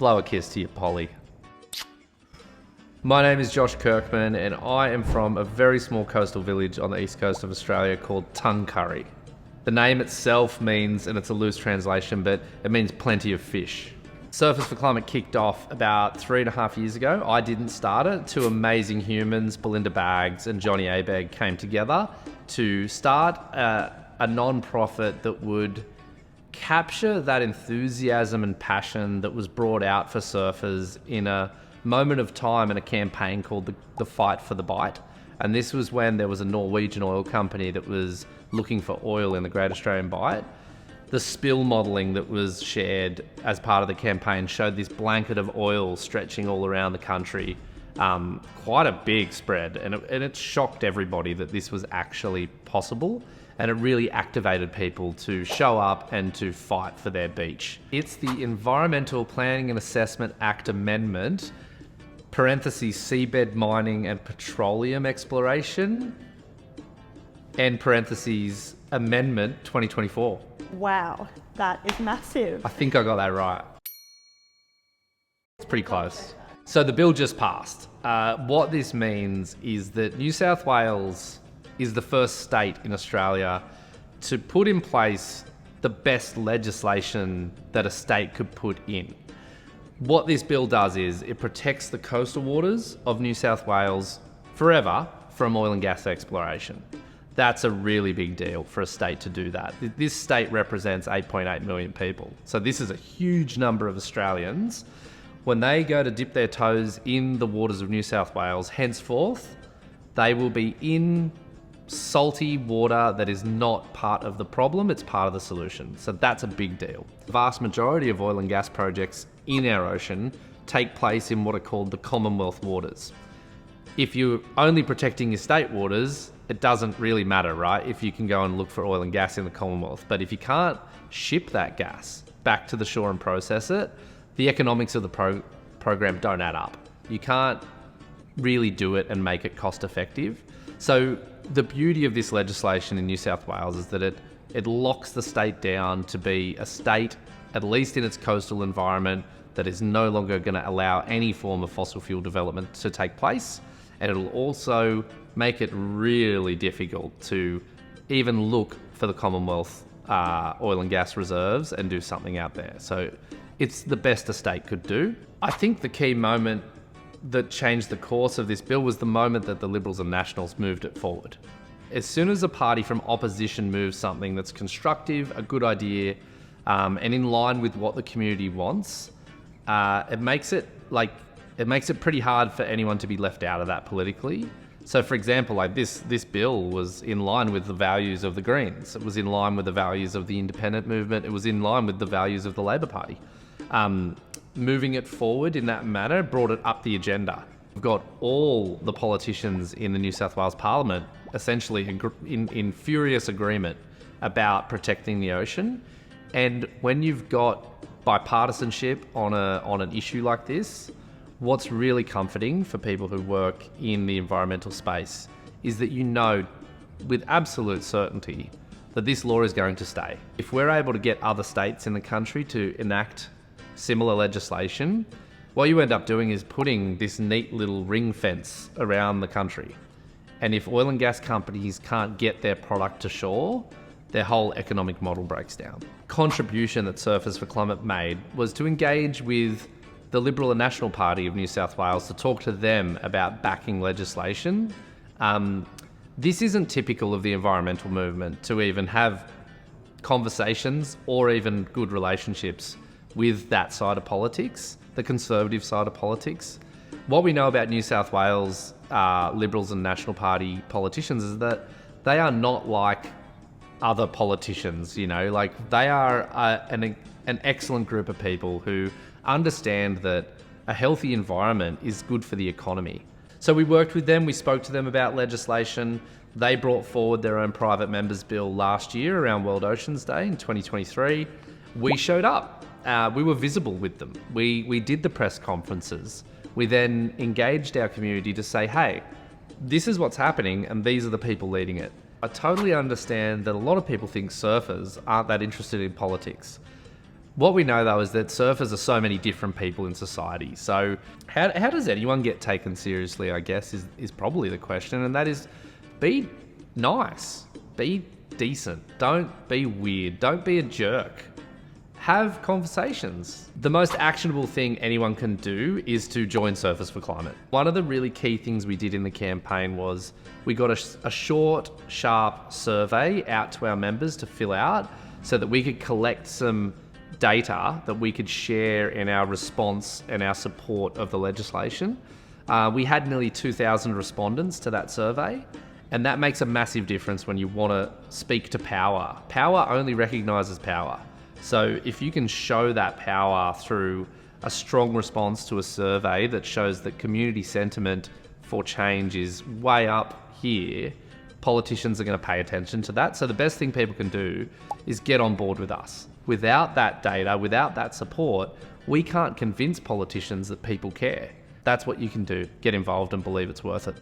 Blow a kiss to your Polly. My name is Josh Kirkman and I am from a very small coastal village on the east coast of Australia called Tungurri. The name itself means, and it's a loose translation, but it means plenty of fish. Surfers for Climate kicked off about 3.5 years ago. I didn't start it. Two amazing humans, Belinda Baggs and Johnny Abegg, came together to start a non-profit that would capture that enthusiasm and passion that was brought out for surfers in a moment of time in a campaign called the Fight for the Bite. And this was when there was a Norwegian oil company that was looking for oil in the Great Australian Bight. The spill modelling that was shared as part of the campaign showed this blanket of oil stretching all around the country, quite a big spread, and it shocked everybody that this was actually possible, and it really activated people to show up and to fight for their beach. It's the Environmental Planning and Assessment Act Amendment, parentheses seabed mining and petroleum exploration, and parentheses Amendment 2024. Wow, that is massive. I think I got that right. It's pretty close. So the bill just passed. What this means is that New South Wales is the first state in Australia to put in place the best legislation that a state could put in. What this bill does is it protects the coastal waters of New South Wales forever from oil and gas exploration. That's a really big deal for a state to do that. This state represents 8.8 million people. So this is a huge number of Australians. When they go to dip their toes in the waters of New South Wales, henceforth, they will be in salty water that is not part of the problem, it's part of the solution. So that's a big deal. The vast majority of oil and gas projects in our ocean take place in what are called the commonwealth waters. If you're only protecting your state waters, it doesn't really matter, right? If you can go and look for oil and gas in the Commonwealth. But if you can't ship that gas back to the shore and process it, the economics of the program don't add up. You can't really do it and make it cost effective. So the beauty of this legislation in New South Wales is that it locks the state down to be a state, at least in its coastal environment, that is no longer going to allow any form of fossil fuel development to take place. And it'll also make it really difficult to even look for the Commonwealth oil and gas reserves and do something out there. So it's the best a state could do. I think the key moment that changed the course of this bill was the moment that the Liberals and Nationals moved it forward. As soon as a party from opposition moves something that's constructive, a good idea, and in line with what the community wants, it makes it pretty hard for anyone to be left out of that politically. So for example, like this bill was in line with the values of the Greens. It was in line with the values of the independent movement. It was in line with the values of the Labor Party. Moving it forward in that manner brought it up the agenda. We've got all the politicians in the New South Wales Parliament essentially in furious agreement about protecting the ocean. And when you've got bipartisanship on an issue like this, what's really comforting for people who work in the environmental space is that you know with absolute certainty that this law is going to stay. If we're able to get other states in the country to enact similar legislation, what you end up doing is putting this neat little ring fence around the country. And if oil and gas companies can't get their product to shore, their whole economic model breaks down. Contribution that Surfers for Climate made was to engage with the Liberal and National Party of New South Wales to talk to them about backing legislation. This isn't typical of the environmental movement to even have conversations or even good relationships with that side of politics, the conservative side of politics. What we know about New South Wales Liberals and National Party politicians is that they are not like other politicians, like they are an excellent group of people who understand that a healthy environment is good for the economy. So we worked with them, we spoke to them about legislation. They brought forward their own private members bill last year around World Oceans Day in 2023. We showed up. We were visible with them. We did the press conferences. We then engaged our community to say, hey, this is what's happening and these are the people leading it. I totally understand that a lot of people think surfers aren't that interested in politics. What we know though is that surfers are so many different people in society. So how does anyone get taken seriously, I guess, is probably the question. And that is, be nice, be decent, don't be weird, don't be a jerk. Have conversations. The most actionable thing anyone can do is to join Surfers for Climate. One of the really key things we did in the campaign was we got a short, sharp survey out to our members to fill out so that we could collect some data that we could share in our response and our support of the legislation. We had nearly 2,000 respondents to that survey, and that makes a massive difference when you want to speak to power. Power only recognises power. So if you can show that power through a strong response to a survey that shows that community sentiment for change is way up here, politicians are going to pay attention to that. So the best thing people can do is get on board with us. Without that data, without that support, we can't convince politicians that people care. That's what you can do. Get involved and believe it's worth it.